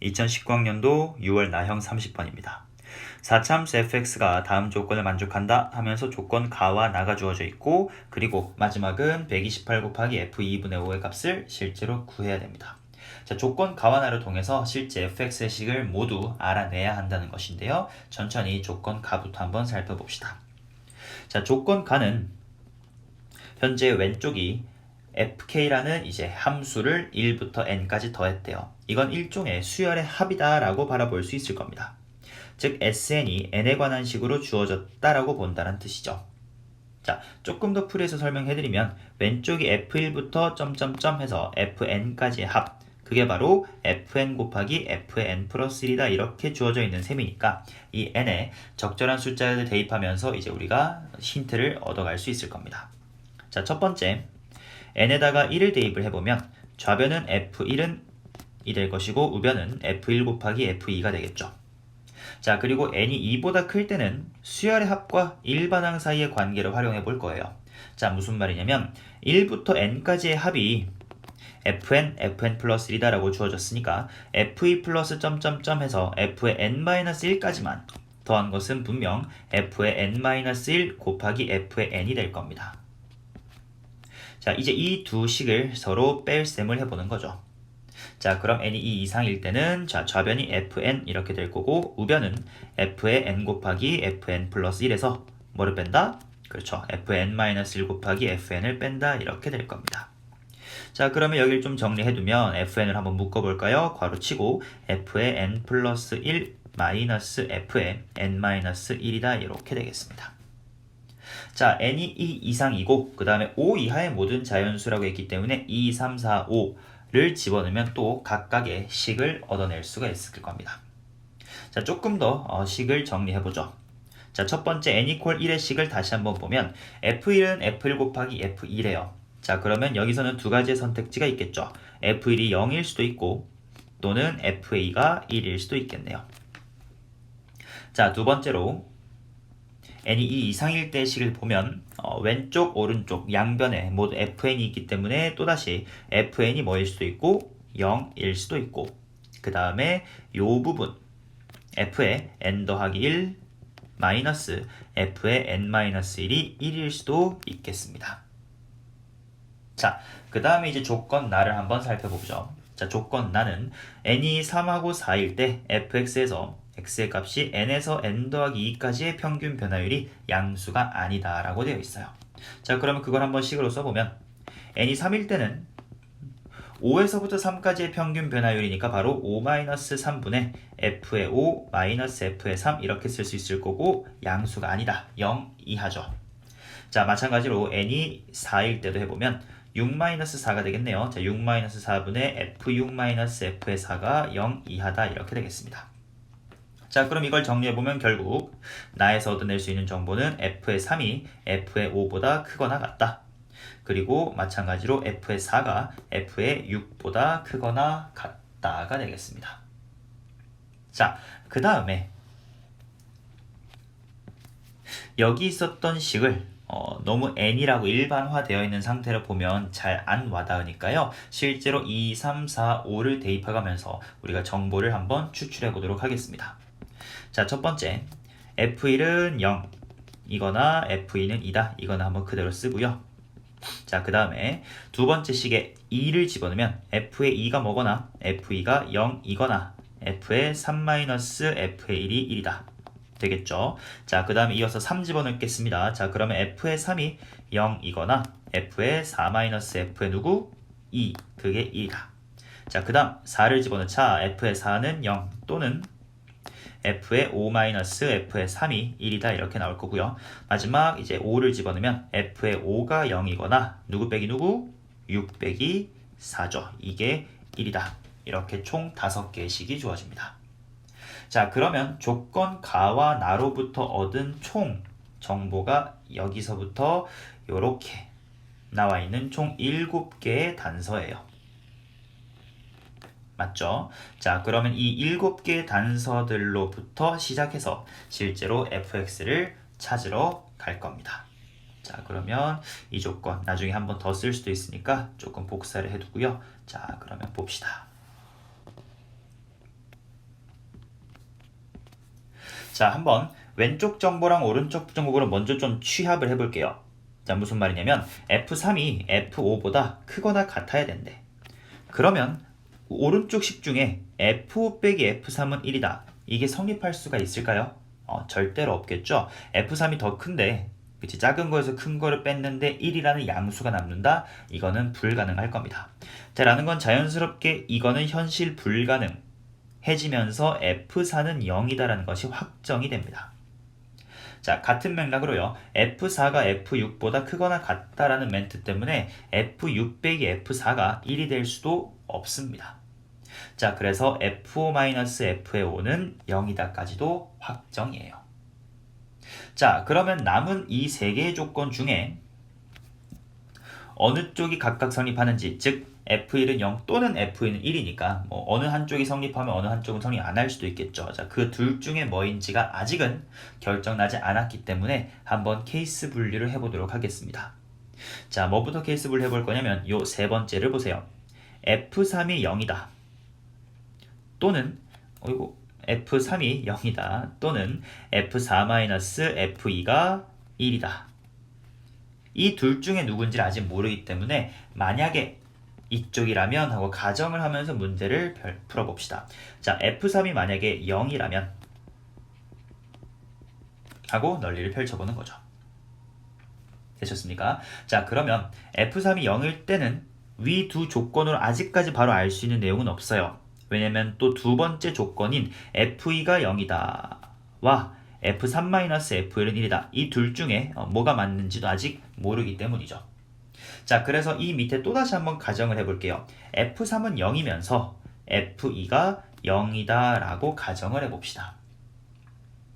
2019학년도 6월 나형 30번입니다. 4참수 fx가 다음 조건을 만족한다 하면서 조건 가와 나가 주어져 있고, 그리고 마지막은 128 곱하기 f2분의 5의 값을 실제로 구해야 됩니다. 자, 조건 가와 나를 통해서 실제 fx의 식을 모두 알아내야 한다는 것인데요. 천천히 조건 가부터 한번 살펴봅시다. 자, 조건 가는 현재 왼쪽이 fk라는 이제 함수를 1부터 n까지 더했대요. 이건 일종의 수열의 합이다라고 바라볼 수 있을 겁니다. 즉 sn이 n에 관한 식으로 주어졌다라고 본다는 뜻이죠. 자, 조금 더 풀이해서 설명해드리면 왼쪽이 f1부터 점점점 해서 fn까지의 합, 그게 바로 fn 곱하기 f의 n 플러스 1이다 이렇게 주어져 있는 셈이니까 이 n에 적절한 숫자를 대입하면서 이제 우리가 힌트를 얻어갈 수 있을 겁니다. 자, 첫 번째 n에다가 1을 대입을 해보면 좌변은 f1은 2 될 것이고 우변은 f1 곱하기 f2가 되겠죠. 자, 그리고 n이 2보다 클 때는 수열의 합과 일반항 사이의 관계를 활용해 볼 거예요. 자, 무슨 말이냐면 1부터 n까지의 합이 fn 플러스 1이다라고 주어졌으니까 f2 플러스 점점점 해서 f의 n-1까지만 더한 것은 분명 f의 n-1 곱하기 f의 n이 될 겁니다. 자, 이제 이 두 식을 서로 뺄셈을 해보는 거죠. 자, 그럼 n이 2 이상일 때는 자, 좌변이 fn 이렇게 될 거고 우변은 f의 n 곱하기 fn 플러스 1에서 뭐를 뺀다? 그렇죠. fn-1 곱하기 fn을 뺀다 이렇게 될 겁니다. 자, 그러면 여기를 좀 정리해두면 fn을 한번 묶어볼까요? 괄호치고 f의 n 플러스 1 마이너스 f의 n-1이다 이렇게 되겠습니다. 자, n이 2 이상이고 그 다음에 5 이하의 모든 자연수라고 했기 때문에 2, 3, 4, 5를 집어넣으면 또 각각의 식을 얻어낼 수가 있을 겁니다. 자, 조금 더 식을 정리해보죠. 자, 첫 번째 n equal 1의 식을 다시 한번 보면 f1은 f1 곱하기 f2래요. 자, 그러면 여기서는 두 가지의 선택지가 있겠죠. f1이 0일 수도 있고 또는 f2가 1일 수도 있겠네요. 자, 두 번째로 n이 2 이상일 때의 식을 보면 왼쪽 오른쪽 양변에 모두 fn이 있기 때문에 또다시 fn이 뭐일 수도 있고 0일 수도 있고 그 다음에 요 부분 f의 n 더하기 1 마이너스 f의 n-1이 1일 수도 있겠습니다. 자, 그 다음에 이제 조건 나를 한번 살펴보죠. 자, 조건 나는 n이 3하고 4일 때 fx에서 x의 값이 n에서 n 더하기 2까지의 평균 변화율이 양수가 아니다 라고 되어 있어요. 자, 그러면 그걸 한번 식으로 써보면 n이 3일 때는 5에서부터 3까지의 평균 변화율이니까 바로 5-3분의 f의 5 마이너스 f의 3 이렇게 쓸 수 있을 거고 양수가 아니다. 0 이하죠. 자, 마찬가지로 n이 4일 때도 해보면 6-4가 되겠네요. 자, 6-4분의 f6-f의 4가 0 이하다 이렇게 되겠습니다. 자, 그럼 이걸 정리해보면 결국 나에서 얻어낼 수 있는 정보는 f의 3이 f의 5보다 크거나 같다. 그리고 마찬가지로 f의 4가 f의 6보다 크거나 같다가 되겠습니다. 자, 그 다음에 여기 있었던 식을 너무 n이라고 일반화되어 있는 상태로 보면 잘 안 와닿으니까요. 실제로 2, 3, 4, 5를 대입해가면서 우리가 정보를 한번 추출해 보도록 하겠습니다. 자, 첫 번째 f1은 0 이거나 f2는 2다 이거나 한번 그대로 쓰고요. 자, 그 다음에 두 번째 식에 2를 집어넣으면 f의 2가 뭐거나 f2가 0이거나 f의 3-f의 1이 1이다 되겠죠. 자, 그 다음에 이어서 3 집어넣겠습니다. 자, 그러면 f의 3이 0이거나 f의 4-f의 누구? 2 그게 1이다. 자, 그 다음 4를 집어넣자 f의 4는 0 또는 f의 5-f의 3이 1이다 이렇게 나올 거고요. 마지막 이제 5를 집어넣으면 f의 5가 0이거나 누구 빼기 누구? 6 빼기 4죠. 이게 1이다. 이렇게 총 5개의 식이 주어집니다. 자, 그러면 조건 가와 나로부터 얻은 총 정보가 여기서부터 이렇게 나와 있는 총 7개의 단서예요. 맞죠? 자, 그러면 이 7개의 단서들로부터 시작해서 실제로 fx를 찾으러 갈 겁니다. 자, 그러면 이 조건 나중에 한번 더 쓸 수도 있으니까 조금 복사를 해두고요. 자, 그러면 봅시다. 자, 한번 왼쪽 정보랑 오른쪽 정보를 먼저 좀 취합을 해볼게요. 자, 무슨 말이냐면 F3이 F5보다 크거나 같아야 된대. 그러면 오른쪽 식 중에 F5 빼기 F3은 1이다. 이게 성립할 수가 있을까요? 절대로 없겠죠. F3이 더 큰데 그치, 작은 거에서 큰 거를 뺐는데 1이라는 양수가 남는다? 이거는 불가능할 겁니다. 자, 라는 건 자연스럽게 이거는 현실 불가능해지면서 F4는 0이다라는 것이 확정이 됩니다. 자, 같은 맥락으로요. F4가 F6보다 크거나 같다라는 멘트 때문에 F6 빼기 F4가 1이 될 수도 없습니다. 자, 그래서 F5-F의 5는 0이다까지도 확정이에요. 자, 그러면 남은 이 세 개의 조건 중에 어느 쪽이 각각 성립하는지, 즉 F1은 0 또는 F2는 1이니까 뭐 어느 한쪽이 성립하면 어느 한쪽은 성립 안 할 수도 있겠죠. 자, 그 둘 중에 뭐인지가 아직은 결정나지 않았기 때문에 한번 케이스 분류를 해보도록 하겠습니다. 자, 뭐부터 케이스 분류 해볼 거냐면 요 세 번째를 보세요. F3이 0이다 또는 F3이 0이다 또는 F4-F2가 1이다. 이 둘 중에 누군지를 아직 모르기 때문에 만약에 이쪽이라면 하고 가정을 하면서 문제를 풀어봅시다. 자, F3이 만약에 0이라면 하고 논리를 펼쳐보는 거죠. 되셨습니까? 자, 그러면 F3이 0일 때는 위 두 조건으로 아직까지 바로 알 수 있는 내용은 없어요. 왜냐면 또 두 번째 조건인 F2가 0이다 와 F3-F1은 1이다. 이 둘 중에 뭐가 맞는지도 아직 모르기 때문이죠. 자, 그래서 이 밑에 또다시 한번 가정을 해볼게요. F3은 0이면서 F2가 0이다 라고 가정을 해봅시다.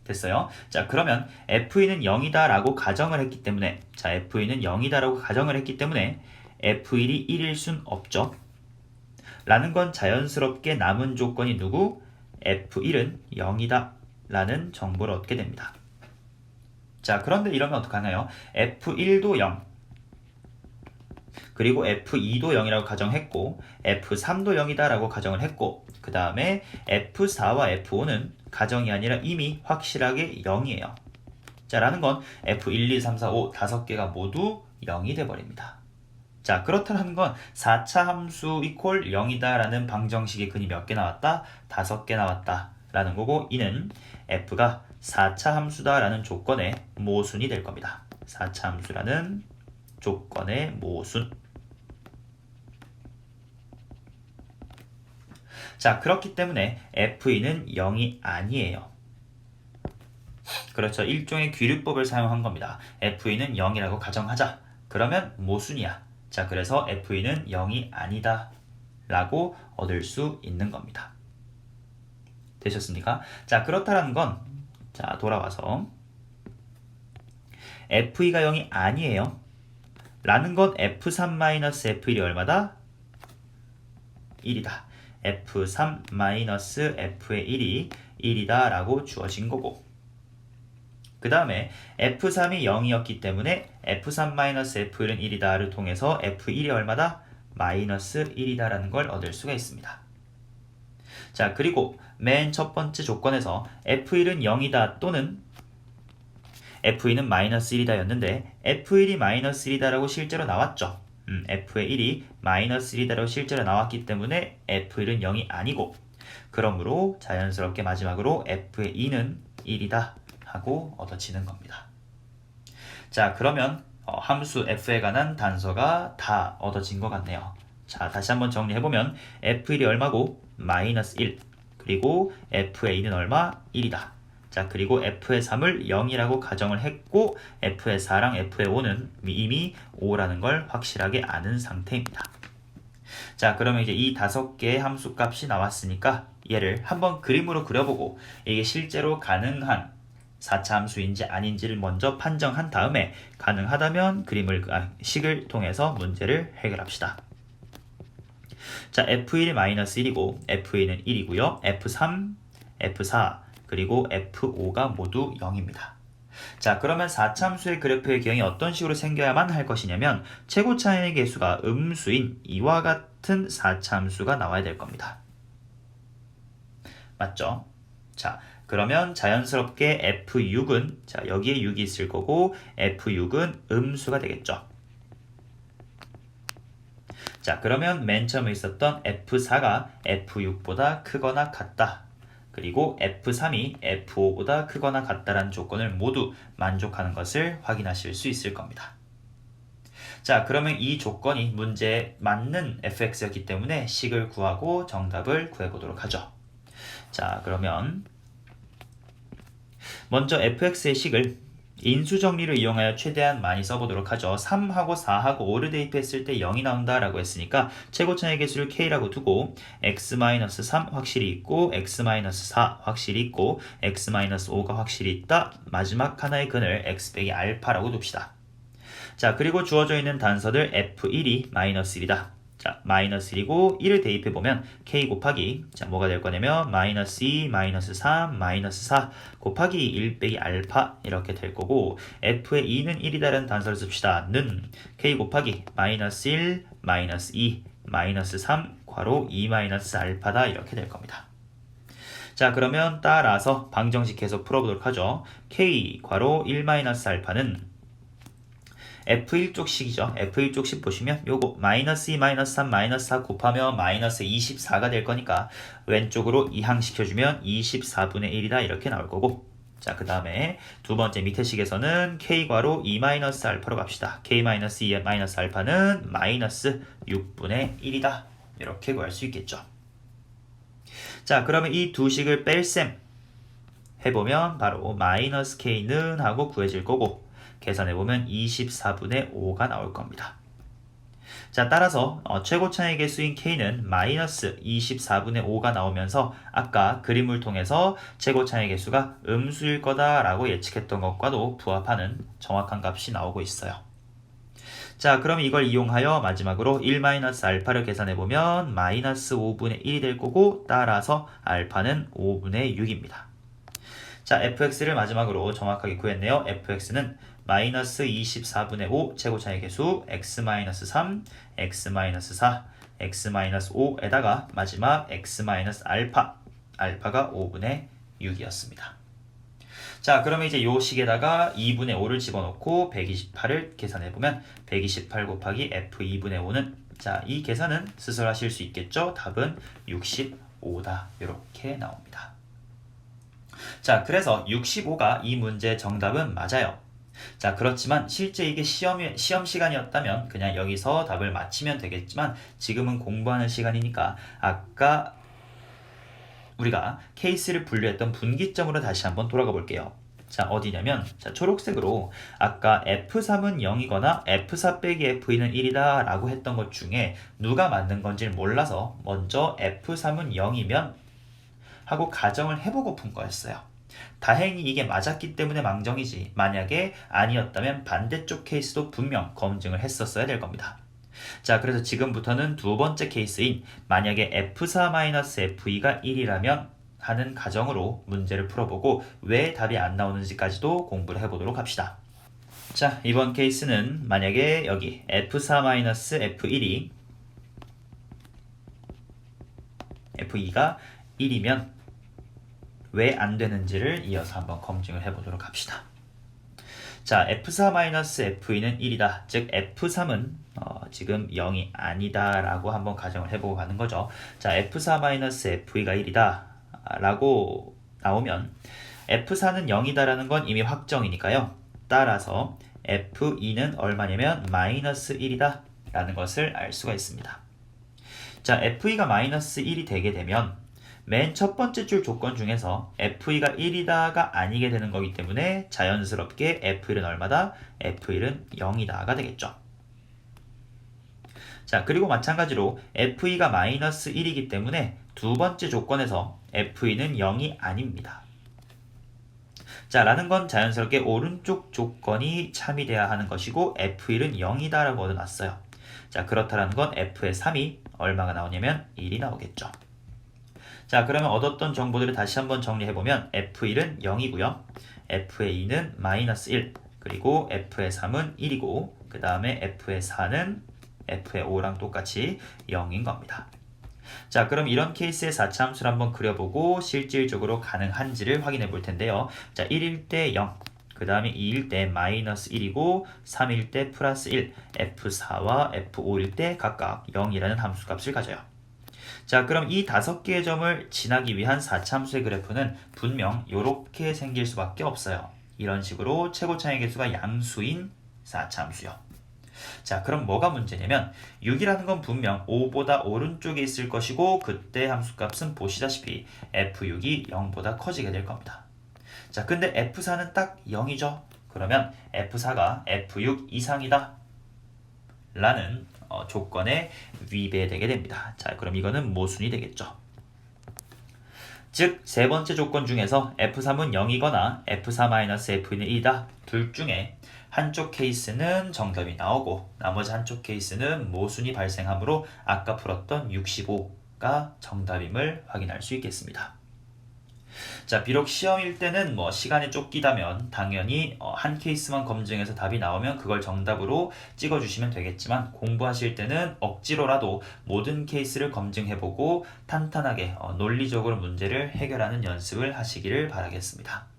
됐어요? 자, 그러면 F2는 0이다 라고 가정을 했기 때문에, 자, F2는 0이다 라고 가정을 했기 때문에 F1이 1일 순 없죠. 라는 건 자연스럽게 남은 조건이 누구? F1은 0이다 라는 정보를 얻게 됩니다. 자, 그런데 이러면 어떡하나요? F1도 0 그리고 F2도 0이라고 가정했고 F3도 0이다 라고 가정을 했고 그 다음에 F4와 F5는 가정이 아니라 이미 확실하게 0이에요. 자, 라는 건 F1, 2, 3, 4, 5 5개가 모두 0이 돼버립니다. 자, 그렇다는 건 4차 함수 이퀄 0이다 라는 방정식의 근이 몇 개 나왔다? 5개 나왔다 라는 거고, 이는 F가 4차 함수다 라는 조건의 모순이 될 겁니다. 4차 함수라는 조건의 모순. 자, 그렇기 때문에 F2는 0이 아니에요. 그렇죠. 일종의 귀류법을 사용한 겁니다. F2는 0이라고 가정하자. 그러면 모순이야. 자, 그래서 F2는 0이 아니다 라고 얻을 수 있는 겁니다. 되셨습니까? 자, 그렇다는 건, 자, 돌아와서 F2가 0이 아니에요 라는 건 F3-F1이 얼마다? 1이다. F3-F의 1이 1이다 라고 주어진 거고, 그 다음에 F3이 0이었기 때문에 F3-F1은 1이다를 통해서 F1이 얼마다? 마이너스 1이다 라는 걸 얻을 수가 있습니다. 자, 그리고 맨 첫 번째 조건에서 F1은 0이다 또는 F2는 마이너스 1이다 였는데 F1이 마이너스 1이다 라고 실제로 나왔죠. F의 1이 마이너스 1이다 라고 실제로 나왔기 때문에 F1은 0이 아니고, 그러므로 자연스럽게 마지막으로 F의 2는 1이다 하고 얻어지는 겁니다. 자, 그러면 함수 f에 관한 단서가 다 얻어진 것 같네요. 자, 다시 한번 정리해보면 f1이 얼마고? 마이너스 1. 그리고 f의 2는 얼마? 1이다. 자, 그리고 f의 3을 0이라고 가정을 했고 f의 4랑 f의 5는 이미 5라는 걸 확실하게 아는 상태입니다. 자, 그러면 이제 이 5개의 함수 값이 나왔으니까 얘를 한번 그림으로 그려보고 이게 실제로 가능한 4차 함수인지 아닌지를 먼저 판정한 다음에 가능하다면 식을 통해서 문제를 해결합시다. 자, F1이 마이너스 1이고 F2는 1이고요. F3, F4, 그리고 F5가 모두 0입니다. 자, 그러면 4차 함수의 그래프의 기형이 어떤 식으로 생겨야만 할 것이냐면 최고 차이의 개수가 음수인 이와 같은 4차 함수가 나와야 될 겁니다. 맞죠? 자, 그러면 자연스럽게 F6은 자 여기에 6이 있을 거고 F6은 음수가 되겠죠. 자 그러면 맨 처음에 있었던 F4가 F6보다 크거나 같다. 그리고 F3이 F5보다 크거나 같다라는 조건을 모두 만족하는 것을 확인하실 수 있을 겁니다. 자 그러면 이 조건이 문제에 맞는 fx였기 때문에 식을 구하고 정답을 구해보도록 하죠. 자 그러면 먼저 fx의 식을 인수정리를 이용하여 최대한 많이 써보도록 하죠. 3하고 4하고 5를 대입했을 때 0이 나온다 라고 했으니까 최고차의 개수를 k라고 두고 x-3 확실히 있고 x-4 확실히 있고 x-5가 확실히 있다. 마지막 하나의 근을 x 빼기 알파라고 둡시다. 자 그리고 주어져 있는 단서들 f1이 -1이다. 자 마이너스 1이고 1을 대입해보면 k 곱하기 자 뭐가 될 거냐면 -2, -3, -4 곱하기 1 빼기 알파 이렇게 될 거고 f의 2는 1이다라는 단서를 씁시다. 는 k 곱하기 -1, -2, -3 괄호 2 알파다 이렇게 될 겁니다. 자 그러면 따라서 방정식 계속 풀어보도록 하죠. k 괄호 1 알파는 F1 쪽식이죠. F1 쪽식 보시면 요거 -2, -3, -4 곱하면 -24가 될 거니까 왼쪽으로 이항시켜주면 24분의 1이다 이렇게 나올 거고 자 그 다음에 두 번째 밑에 식에서는 k 괄호 2 알파로 갑시다. k-2 알파는 -6분의 1이다 이렇게 구할 수 있겠죠. 자 그러면 이 두 식을 뺄셈 해보면 바로 -k는 하고 구해질 거고 계산해보면 24분의 5가 나올 겁니다. 자 따라서 최고차의 개수인 k는 -24분의 5가 나오면서 아까 그림을 통해서 최고차의 개수가 음수일 거다라고 예측했던 것과도 부합하는 정확한 값이 나오고 있어요. 자 그럼 이걸 이용하여 마지막으로 1 알파를 계산해보면 -5분의 1이 될 거고 따라서 알파는 5분의 6입니다. 자 fx를 마지막으로 정확하게 구했네요. fx는 -24분의 5 최고차의 개수 x-3, x-4, x-5에다가 마지막 x-알파 알파가 5분의 6이었습니다. 자 그러면 이제 요 식에다가 2분의 5를 집어넣고 128을 계산해보면 128 곱하기 f2분의 5는 자 이 계산은 스스로 하실 수 있겠죠. 답은 65다 이렇게 나옵니다. 자 그래서 65가 이 문제의 정답은 맞아요. 자 그렇지만 실제 이게 시험 시간이었다면 그냥 여기서 답을 맞히면 되겠지만 지금은 공부하는 시간이니까 아까 우리가 케이스를 분류했던 분기점으로 다시 한번 돌아가 볼게요. 자 어디냐면 자 초록색으로 아까 F3은 0이거나 F4 빼기 F2는 1이다 라고 했던 것 중에 누가 맞는 건지 몰라서 먼저 F3은 0이면 하고 가정을 해보고 푼 거였어요. 다행히 이게 맞았기 때문에 망정이지 만약에 아니었다면 반대쪽 케이스도 분명 검증을 했었어야 될 겁니다. 자 그래서 지금부터는 두 번째 케이스인 만약에 F4-F2가 1이라면 하는 가정으로 문제를 풀어보고 왜 답이 안 나오는지까지도 공부를 해보도록 합시다. 자 이번 케이스는 만약에 여기 F4-F1이 F2가 1이면 왜 안 되는지를 이어서 한번 검증을 해보도록 합시다. 자, F4-F2는 1이다. 즉 F3은 지금 0이 아니다 라고 한번 가정을 해보고 가는 거죠. 자, F4-F2가 1이다 라고 나오면 F4는 0이다 라는 건 이미 확정이니까요. 따라서 F2는 얼마냐면 -1이다 라는 것을 알 수가 있습니다. 자, F2가 -1이 되게 되면 맨 첫 번째 줄 조건 중에서 F2가 1이다가 아니게 되는 거기 때문에 자연스럽게 F1은 얼마다? F1은 0이다가 되겠죠. 자 그리고 마찬가지로 F2가 -1이기 때문에 두 번째 조건에서 F2는 0이 아닙니다. 자 라는 건 자연스럽게 오른쪽 조건이 참이 돼야 하는 것이고 F1은 0이다 라고 얻어놨어요. 자 그렇다라는 건 F의 3이 얼마가 나오냐면 1이 나오겠죠. 자 그러면 얻었던 정보들을 다시 한번 정리해보면 F1은 0이고요. F의 2는 -1 그리고 F의 3은 1이고 그 다음에 F의 4는 F의 5랑 똑같이 0인 겁니다. 자, 그럼 이런 케이스의 4차 함수를 한번 그려보고 실질적으로 가능한지를 확인해 볼 텐데요. 자, 1일 때 0, 그 다음에 2일 때 마이너스 1이고 3일 때 플러스 1, F4와 F5일 때 각각 0이라는 함수값을 가져요. 자, 그럼 이 5개의 점을 지나기 위한 4차 함수의 그래프는 분명 이렇게 생길 수밖에 없어요. 이런 식으로 최고차의 개수가 양수인 4차 함수요. 자, 그럼 뭐가 문제냐면 6이라는 건 분명 5보다 오른쪽에 있을 것이고 그때 함수값은 보시다시피 F6이 0보다 커지게 될 겁니다. 자, 근데 F4는 딱 0이죠. 그러면 F4가 F6 이상이다 라는 조건에 위배되게 됩니다. 자, 그럼 이거는 모순이 되겠죠. 즉, 세 번째 조건 중에서 F3은 0이거나 F4-F는 1이다. 둘 중에 한쪽 케이스는 정답이 나오고 나머지 한쪽 케이스는 모순이 발생하므로 아까 풀었던 65가 정답임을 확인할 수 있겠습니다. 자, 비록 시험일 때는 시간이 쫓기다면 당연히 한 케이스만 검증해서 답이 나오면 그걸 정답으로 찍어주시면 되겠지만 공부하실 때는 억지로라도 모든 케이스를 검증해보고 탄탄하게 논리적으로 문제를 해결하는 연습을 하시기를 바라겠습니다.